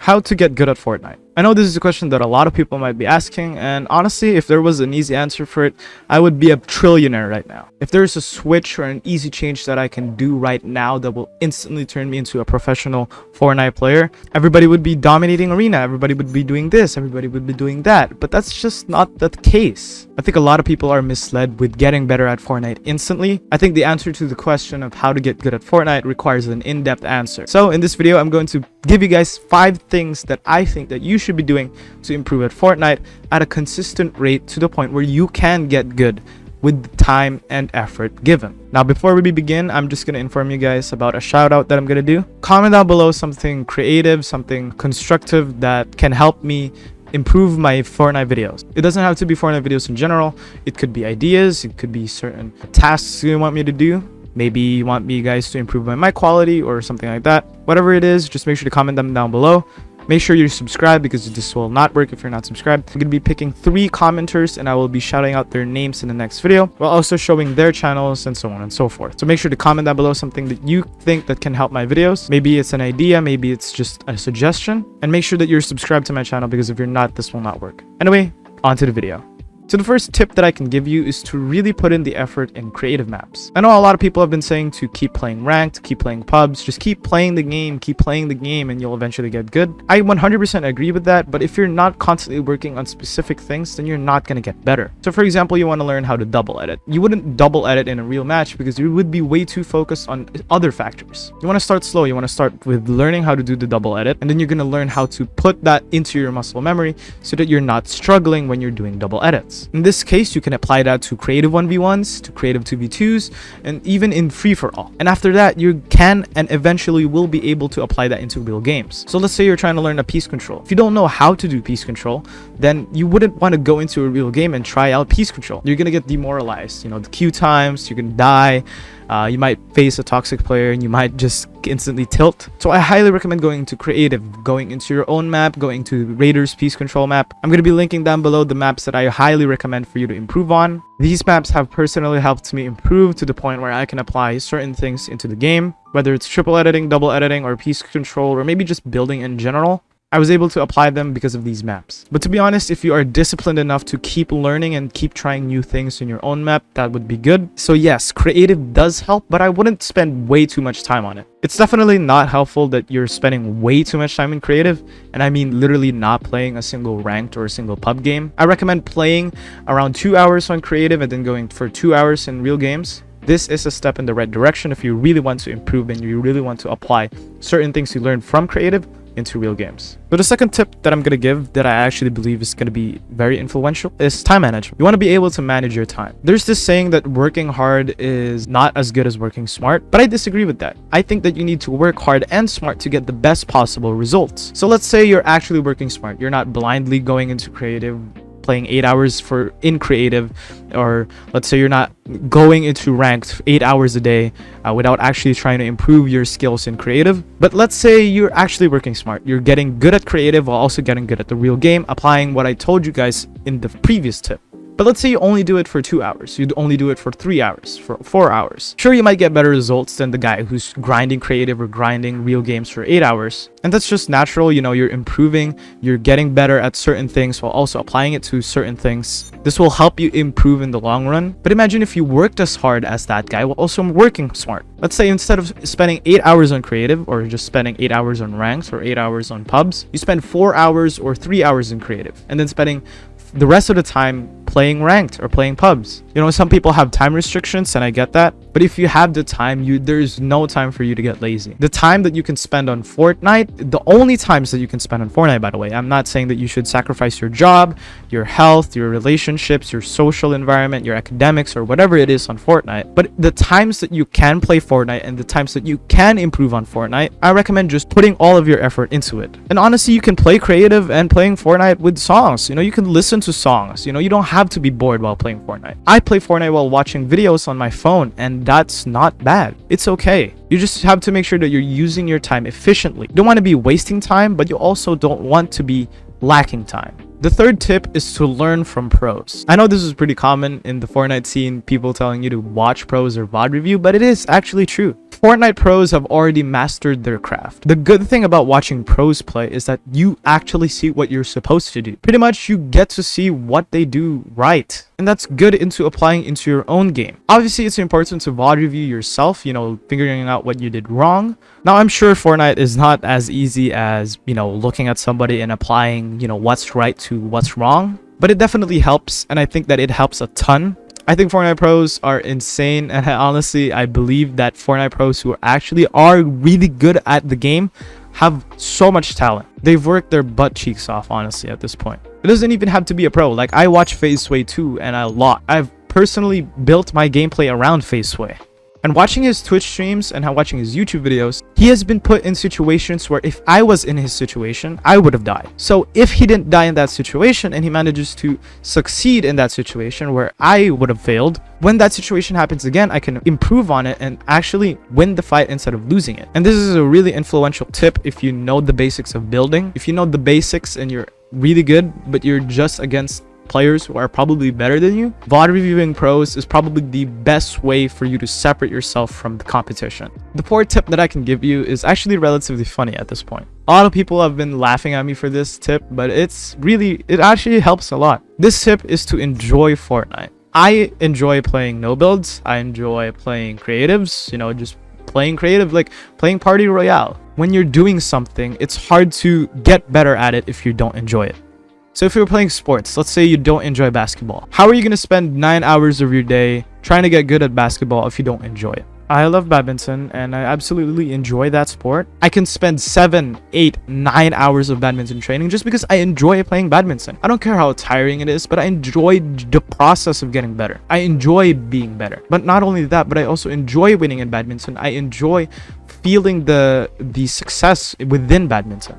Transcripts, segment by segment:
How to get good at Fortnite. I know this is a question that a lot of people might be asking, and honestly, if there was an easy answer for it, I would be a trillionaire right now. If there's a switch or an easy change that I can do right now that will instantly turn me into a professional Fortnite player, everybody would be dominating arena, everybody would be doing this, everybody would be doing that, but that's just not the case. I think a lot of people are misled with getting better at Fortnite instantly. I think the answer to the question of how to get good at Fortnite requires an in-depth answer. So in this video, I'm going to give you guys 5 things that I think that you should be doing to improve at Fortnite at a consistent rate to the point where you can get good with the time and effort given. Now, before we begin, I'm just going to inform you guys about a shout out that I'm going to do. Comment down below something creative, something constructive that can help me improve my Fortnite videos. It doesn't have to be Fortnite videos in general. It could be ideas, it could be certain tasks you want me to do. Maybe you want me guys to improve my mic quality or something like that. Whatever it is, just make sure to comment them down below. Make sure you're subscribed because this will not work if you're not subscribed. I'm going to be picking 3 commenters and I will be shouting out their names in the next video while also showing their channels and so on and so forth. So make sure to comment down below something that you think that can help my videos. Maybe it's an idea, maybe it's just a suggestion. And make sure that you're subscribed to my channel because if you're not, this will not work. Anyway, on to the video. So the first tip that I can give you is to really put in the effort in creative maps. I know a lot of people have been saying to keep playing ranked, keep playing pubs, just keep playing the game and you'll eventually get good. I 100% agree with that, but if you're not constantly working on specific things, then you're not going to get better. So for example, you want to learn how to double edit. You wouldn't double edit in a real match because you would be way too focused on other factors. You want to start slow. You want to start with learning how to do the double edit, and then you're going to learn how to put that into your muscle memory so that you're not struggling when you're doing double edits. In this case, you can apply that to creative 1v1s, to creative 2v2s, and even in free-for-all. And after that, you can and eventually will be able to apply that into real games. So let's say you're trying to learn a piece control. If you don't know how to do piece control, then you wouldn't want to go into a real game and try out piece control. You're going to get demoralized. You know, the queue times, you're going to die. You might face a toxic player and you might just instantly tilt. So I highly recommend going to creative, going into your own map, going to Raiders piece control map. I'm going to be linking down below the maps that I highly recommend for you to improve on. These maps have personally helped me improve to the point where I can apply certain things into the game, whether it's triple editing, double editing, or piece control, or maybe just building in general. I was able to apply them because of these maps. But to be honest, if you are disciplined enough to keep learning and keep trying new things in your own map, that would be good. So yes, creative does help, but I wouldn't spend way too much time on it. It's definitely not helpful that you're spending way too much time in creative, and I mean literally not playing a single ranked or a single pub game. I recommend playing around 2 hours on creative and then going for 2 hours in real games. This is a step in the right direction if you really want to improve and you really want to apply certain things you learned from creative into real games. So the second tip that I'm going to give that I actually believe is going to be very influential is time management. You want to be able to manage your time. There's this saying that working hard is not as good as working smart, but I disagree with that. I think that you need to work hard and smart to get the best possible results. So let's say you're actually working smart. You're not blindly going into creative, playing 8 hours in creative, or let's say you're not going into ranked 8 hours a day without actually trying to improve your skills in creative. But let's say you're actually working smart. You're getting good at creative while also getting good at the real game, applying what I told you guys in the previous tip. But let's say you only do it for 2 hours. You'd only do it for 3 hours, for 4 hours. Sure, you might get better results than the guy who's grinding creative or grinding real games for 8 hours. And that's just natural. You know, you're improving, you're getting better at certain things while also applying it to certain things. This will help you improve in the long run. But imagine if you worked as hard as that guy while also working smart. Let's say instead of spending 8 hours on creative or just spending 8 hours on ranks or 8 hours on pubs, you spend 4 hours or 3 hours in creative and then spending the rest of the time playing ranked or playing pubs. You know, some people have time restrictions and I get that, but if you have the time, there's no time for you to get lazy. The time that you can spend on Fortnite, the only times that you can spend on Fortnite, by the way, I'm not saying that you should sacrifice your job, your health, your relationships, your social environment, your academics, or whatever it is on Fortnite, but the times that you can play Fortnite and the times that you can improve on Fortnite, I recommend just putting all of your effort into it. And honestly, you can play creative and playing Fortnite with songs. You know, you can listen to songs. You know, you don't have to be bored while playing Fortnite. I play Fortnite while watching videos on my phone, and that's not bad. It's okay. You just have to make sure that you're using your time efficiently. You don't want to be wasting time, but you also don't want to be lacking time. The third tip is to learn from pros. I know this is pretty common in the Fortnite scene, people telling you to watch pros or VOD review, but it is actually true. Fortnite pros have already mastered their craft. The good thing about watching pros play is that you actually see what you're supposed to do. Pretty much you get to see what they do right. And that's good into applying into your own game. Obviously, it's important to VOD review yourself, figuring out what you did wrong. Now, I'm sure Fortnite is not as easy as, looking at somebody and applying, what's right to what's wrong. But it definitely helps, and I think that it helps a ton. I think Fortnite pros are insane, and I believe that Fortnite pros who actually are really good at the game have so much talent. They've worked their butt cheeks off, honestly, at this point. It doesn't even have to be a pro. Like, I watch FaZe too, and I've personally built my gameplay around FaZe. And watching his Twitch streams and watching his YouTube videos, he has been put in situations where if I was in his situation, I would have died. So if he didn't die in that situation and he manages to succeed in that situation where I would have failed, when that situation happens again, I can improve on it and actually win the fight instead of losing it. And this is a really influential tip if you know the basics of building. If you know the basics and you're really good, but you're just against players who are probably better than you, VOD reviewing pros is probably the best way for you to separate yourself from the competition. The poor tip that I can give you is actually relatively funny at this point. A lot of people have been laughing at me for this tip, but it actually helps a lot. This tip is to enjoy Fortnite. I enjoy playing no builds. I enjoy playing creatives, just playing creative, like playing Party Royale. When you're doing something, it's hard to get better at it if you don't enjoy it. So if you're playing sports, let's say you don't enjoy basketball. How are you going to spend 9 hours of your day trying to get good at basketball if you don't enjoy it? I love badminton and I absolutely enjoy that sport. I can spend 7, 8, 9 hours of badminton training just because I enjoy playing badminton. I don't care how tiring it is, but I enjoy the process of getting better. I enjoy being better. But not only that, but I also enjoy winning in badminton. I enjoy feeling the success within badminton.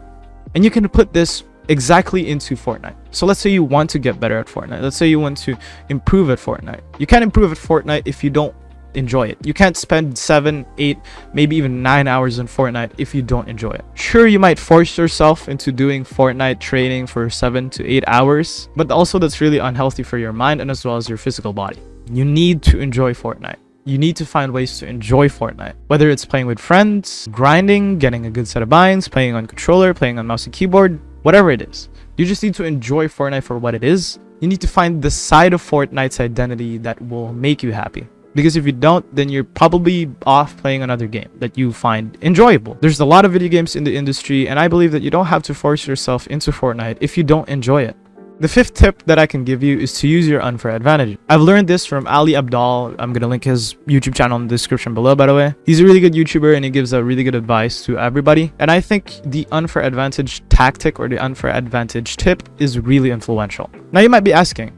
And you can put this exactly into Fortnite. So let's say you want to get better at Fortnite. Let's say you want to improve at Fortnite. You can't improve at Fortnite if you don't enjoy it. You can't spend 7, 8, maybe even 9 hours in Fortnite if you don't enjoy it. Sure, you might force yourself into doing Fortnite training for 7 to 8 hours, but also that's really unhealthy for your mind and as well as your physical body. You need to enjoy Fortnite. You need to find ways to enjoy Fortnite. Whether it's playing with friends, grinding, getting a good set of binds, playing on controller, playing on mouse and keyboard, whatever it is. You just need to enjoy Fortnite for what it is. You need to find the side of Fortnite's identity that will make you happy. Because if you don't, then you're probably off playing another game that you find enjoyable. There's a lot of video games in the industry, and I believe that you don't have to force yourself into Fortnite if you don't enjoy it. The fifth tip that I can give you is to use your unfair advantage. I've learned this from Ali Abdal. I'm going to link his YouTube channel in the description below, by the way. He's a really good YouTuber and he gives a really good advice to everybody. And I think the unfair advantage tactic or the unfair advantage tip is really influential. Now you might be asking,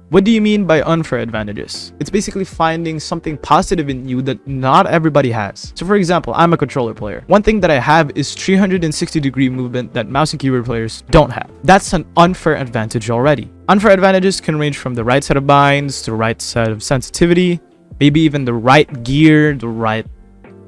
what do you mean by unfair advantages? It's basically finding something positive in you that not everybody has. So for example, I'm a controller player. One thing that I have is 360-degree movement that mouse and keyboard players don't have. That's an unfair advantage already. Unfair advantages can range from the right set of binds to the right set of sensitivity, maybe even the right gear, the right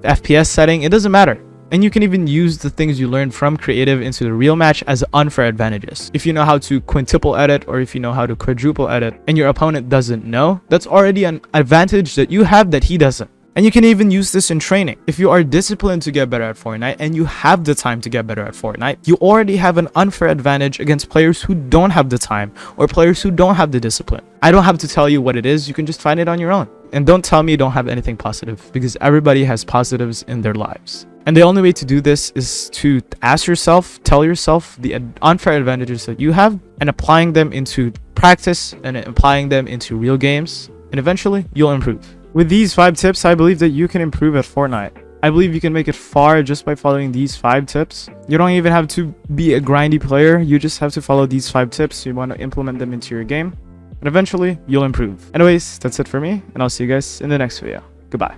FPS setting. It doesn't matter. And you can even use the things you learned from creative into the real match as unfair advantages. If you know how to quintuple edit or if you know how to quadruple edit and your opponent doesn't know, that's already an advantage that you have that he doesn't. And you can even use this in training. If you are disciplined to get better at Fortnite and you have the time to get better at Fortnite, you already have an unfair advantage against players who don't have the time or players who don't have the discipline. I don't have to tell you what it is. You can just find it on your own. And don't tell me you don't have anything positive, because everybody has positives in their lives. And the only way to do this is to ask yourself, tell yourself the unfair advantages that you have and applying them into practice and applying them into real games. And eventually you'll improve. With these 5 tips, I believe that you can improve at Fortnite. I believe you can make it far just by following these 5 tips. You don't even have to be a grindy player. You just have to follow these 5 tips. You want to implement them into your game. And eventually you'll improve. Anyways, that's it for me. And I'll see you guys in the next video. Goodbye.